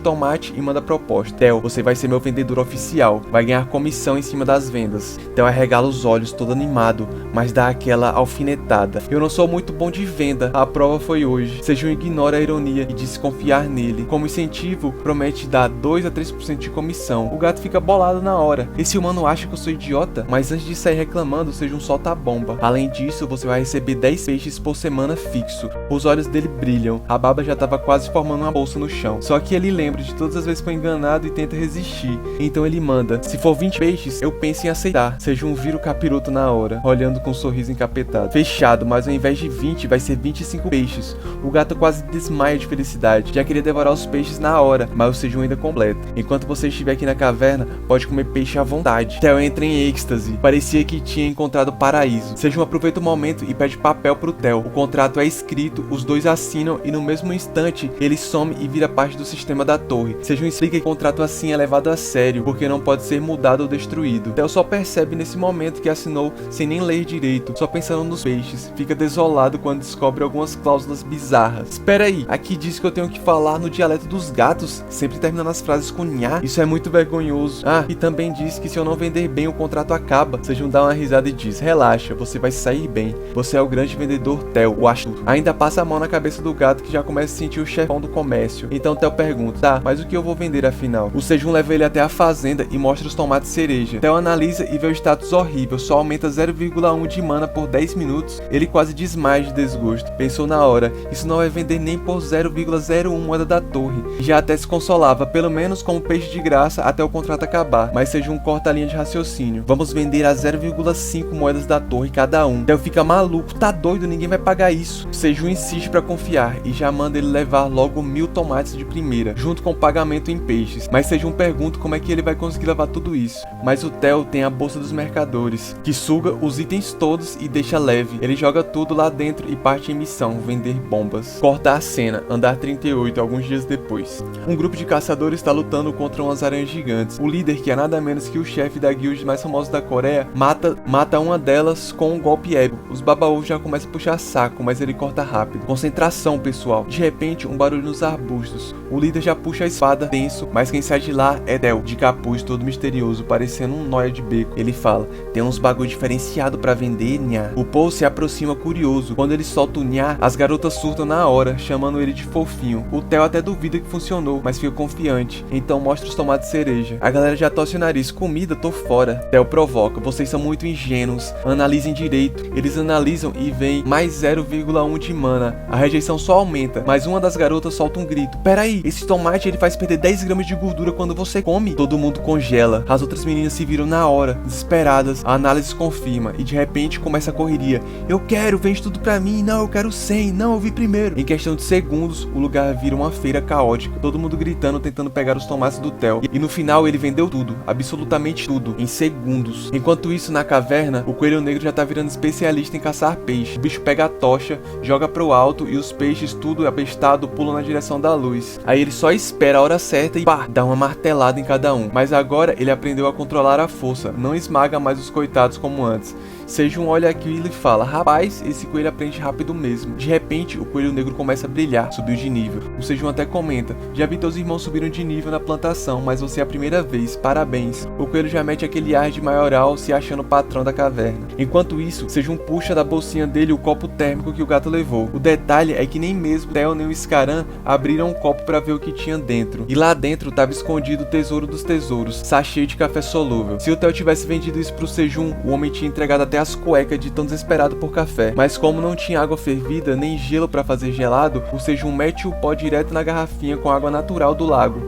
tomate e manda a proposta. Theo, você vai ser meu vendedor oficial. Vai ganhar comissão em cima das vendas. Theo arregala os olhos, todo animado, mas dá aquela alfinetada. Eu não sou muito bom de venda, a prova foi hoje. Sejun ignora a ironia e diz confiar nele. Como incentivo, promete dar 2 a 3% de comissão. O gato fica bolado na hora. Esse humano acha que eu sou idiota? Mas antes de sair reclamando, Sejun solta a bomba. Além disso, você vai receber 10 peixes por semana fixo. Os olhos dele brilham. A baba já estava quase formando uma bolsa no chão. Só que ele lembra de todas as vezes que foi enganado e tenta resistir. Então ele manda: se for 20 peixes, eu penso em aceitar. Sejun vira o capiroto na hora, olhando com um sorriso encapetado. Fechado, mas ao invés de 20, vai ser 25 peixes. O gato quase desmaia de felicidade. Já queria devorar os peixes na hora, mas o Sejun ainda completa. Enquanto você estiver aqui na caverna, pode comer peixe à vontade. Theo entra em êxtase. Parecia que tinha encontrado o paraíso. Sejun aproveita o momento e pede papel pro Theo. O contrato é escrito, os dois assinam e no mesmo instante ele some e vira parte do sistema da torre. Sejun explica que o contrato assim é levado a sério, porque não pode ser mudado ou destruído. Theo só percebe nesse momento que assinou sem nem ler direito, só pensando nos peixes. Fica desolado quando descobre algumas cláusulas bizarras. Espera aí, aqui diz que eu tenho que falar no dialeto dos gatos, sempre terminando as frases com nha. Isso é muito vergonhoso. Ah, e também diz que se eu não vender bem o contrato acaba. Sejun dá uma risada e diz: relaxa, você vai sair bem. Você é o grande vendedor Theo, o astuto. Ainda passa a mão na cabeça do gato, que já começa a sentir o chefão do comércio. Então Theo pergunta: tá, mas o que eu vou vender afinal? O Sejun leva ele até a fazenda e mostra os tomates cereja. Theo analisa e vê o status horrível, só aumenta 0,1 de mana por 10 minutos. Ele quase desmaia de desgosto. Pensou na hora: isso não vai vender nem por 0,01 moeda da torre. Já até se consolava, pelo menos como peixe de graça até o contrato acabar. Mas Sejun corta a linha de raciocínio: vamos vender a 0,5 moedas da torre cada um. Theo fica maluco: tá doido, ninguém vai pagar isso. Sejun insiste pra confiar e já manda ele levar logo 1000 tomates de primeira, junto com o pagamento em peixes. Mas Sejun pergunta como é que ele vai conseguir levar tudo isso. Mas o Theo tem a bolsa dos mercadores, que suga os itens todos e deixa leve. Ele joga tudo lá dentro e parte em missão, vender bombas. Corta a cena, andar 38, alguns dias depois. Um grupo de caçadores está lutando contra umas aranhas gigantes. O líder, que é nada menos que o chefe da guild mais famosa da Coreia, mata uma delas com um golpe épico. Os babaús já começam a puxar saco, mas ele corta rápido. Concentração, pessoal. De repente, um barulho nos arbustos. O líder já puxa a espada, tenso, mas quem sai de lá é Theo, de capuz, todo misterioso, parecendo um nóia de beco. Ele fala: tem uns bagulho diferenciado pra vender, nha. O Paul se aproxima curioso. Quando ele solta o nha, as garotas surtam na hora, chamando ele de fofinho. O Theo até duvida que funcionou, mas fica confiante. Então mostra os tomates cereja. A galera já torce o nariz: comida, tô fora. Theo provoca: vocês são muito ingênuos, analisem direito. Eles analisam e veem mais 0,1 de mana. A rejeição só aumenta, mas uma das garotas solta um grito: peraí, esse tomate ele faz perder 10 gramas de gordura quando você come. Todo mundo congela. As outras meninas se viram na hora, desesperadas. A análise confirma e de repente começa a correria: eu quero, vende tudo pra mim, não, eu quero 100, não, eu vi primeiro. Em questão de segundos, o lugar vira uma feira caótica, todo mundo gritando, tentando pegar os tomates do Theo. E no final ele vendeu tudo, absolutamente tudo, em segundos. Enquanto isso, na caverna, o coelho negro já tá virando especialista em caçar peixe. O bicho pega a tocha, joga pro alto e os peixes, tudo abestado, pulam na direção da luz. Aí ele só espera a hora certa e pá, dá uma martelada em cada um. Mas agora ele aprendeu a controlar a força, não esmaga mais os coitados como antes. Sejun olha aquilo e fala: rapaz, esse coelho aprende rápido mesmo. De repente, o coelho negro começa a brilhar, subiu de nível. O Sejun até comenta: já vi teus irmãos subiram de nível na plantação, mas você é a primeira vez, parabéns. O coelho já mete aquele ar de maioral, se achando o patrão da caverna. Enquanto isso, Sejun puxa da bolsinha dele o copo térmico que o gato levou. O detalhe é que nem mesmo Theo nem o Scaran abriram o copo para ver o que tinha dentro. E lá dentro estava escondido o tesouro dos tesouros, sachê de café solúvel. Se o Theo tivesse vendido isso pro Sejun, o homem tinha entregado até as cuecas de tão desesperado por café. Mas como não tinha água fervida nem gelo para fazer gelado, o Sejun mete o pó direto na garrafinha com água natural do lago.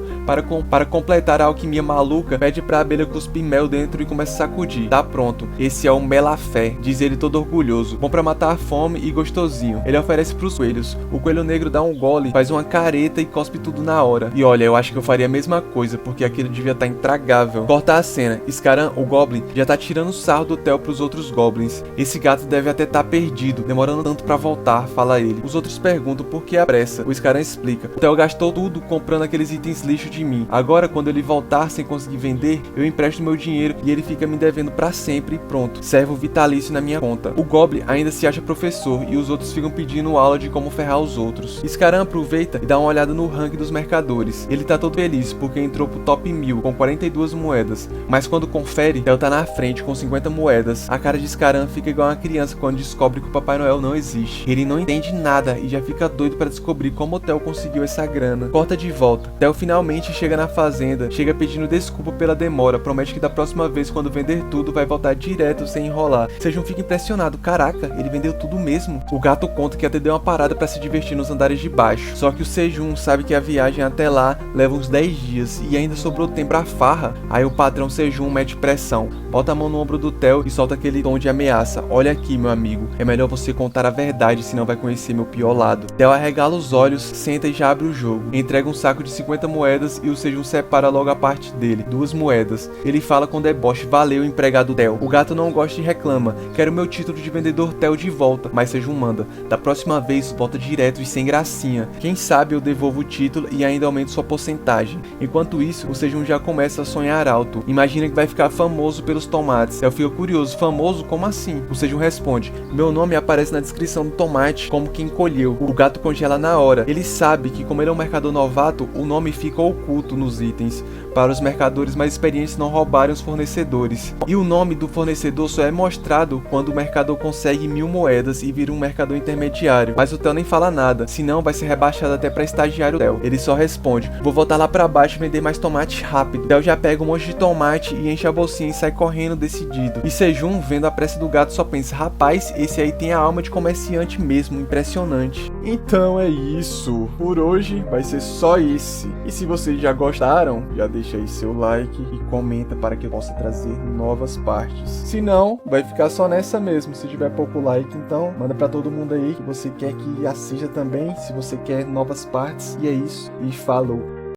Para completar a alquimia maluca, pede pra abelha cuspir mel dentro e começa a sacudir. Tá pronto, esse é o Melafé, diz ele todo orgulhoso. Bom pra matar a fome e gostosinho. Ele oferece pros coelhos. O coelho negro dá um gole, faz uma careta e cospe tudo na hora. E olha, eu acho que eu faria a mesma coisa, porque aquilo devia estar intragável. Corta a cena. Scaran, o Goblin, já tá tirando sarro do Theo pros outros Goblins. Esse gato deve até estar perdido, demorando tanto pra voltar, fala ele. Os outros perguntam por que a pressa. O Scaran explica: o Theo gastou tudo comprando aqueles itens lixo de mim. Agora, quando ele voltar sem conseguir vender, eu empresto meu dinheiro e ele fica me devendo pra sempre e pronto. Servo vitalício na minha conta. O Goblin ainda se acha professor e os outros ficam pedindo aula de como ferrar os outros. Scaran aproveita e dá uma olhada no ranking dos mercadores. Ele tá todo feliz porque entrou pro top 1000 com 42 moedas, mas quando confere, Theo tá na frente com 50 moedas. A cara de Scaran fica igual uma criança quando descobre que o Papai Noel não existe. Ele não entende nada e já fica doido pra descobrir como o Theo conseguiu essa grana. Corta de volta. Theo finalmente chega na fazenda, chega pedindo desculpa pela demora, promete que da próxima vez quando vender tudo vai voltar direto sem enrolar. Sejun fica impressionado: caraca, ele vendeu tudo mesmo. O gato conta que até deu uma parada pra se divertir nos andares de baixo, só que o Sejun sabe que a viagem até lá leva uns 10 dias e ainda sobrou tempo pra farra. Aí o patrão Sejun mete pressão, bota a mão no ombro do Theo e solta aquele tom de ameaça: olha aqui, meu amigo, é melhor você contar a verdade, senão vai conhecer meu pior lado. Theo arregala os olhos, senta e já abre o jogo, entrega um saco de 50 moedas e o Sejun separa logo a parte dele, 2 moedas. Ele fala com deboche: valeu, empregado Theo. O gato não gosta e reclama: quero meu título de vendedor Theo de volta. Mas Sejun manda: da próxima vez volta direto e sem gracinha. Quem sabe eu devolvo o título e ainda aumento sua porcentagem. Enquanto isso, o Sejun já começa a sonhar alto. Imagina que vai ficar famoso pelos tomates. Theo fica curioso: famoso? Como assim? O Sejun responde: meu nome aparece na descrição do tomate como quem colheu. O gato congela na hora. Ele sabe que como ele é um mercador novato, o nome fica oculto nos itens, para os mercadores mais experientes não roubarem os fornecedores. E o nome do fornecedor só é mostrado quando o mercador consegue 1000 moedas e vira um mercador intermediário. Mas o Theo nem fala nada, senão vai ser rebaixado até para estagiário Theo. Ele só responde: vou voltar lá para baixo e vender mais tomate rápido. Theo já pega um monte de tomate e enche a bolsinha e sai correndo decidido. E Sejun, vendo a pressa do gato, só pensa: rapaz, esse aí tem a alma de comerciante mesmo, impressionante. Então é isso, por hoje vai ser só esse. E se vocês já gostaram, já deixa aí seu like e comenta para que eu possa trazer novas partes. Se não, vai ficar só nessa mesmo. Se tiver pouco like, então manda pra todo mundo aí que você quer que assista também, se você quer novas partes. E é isso, e falou!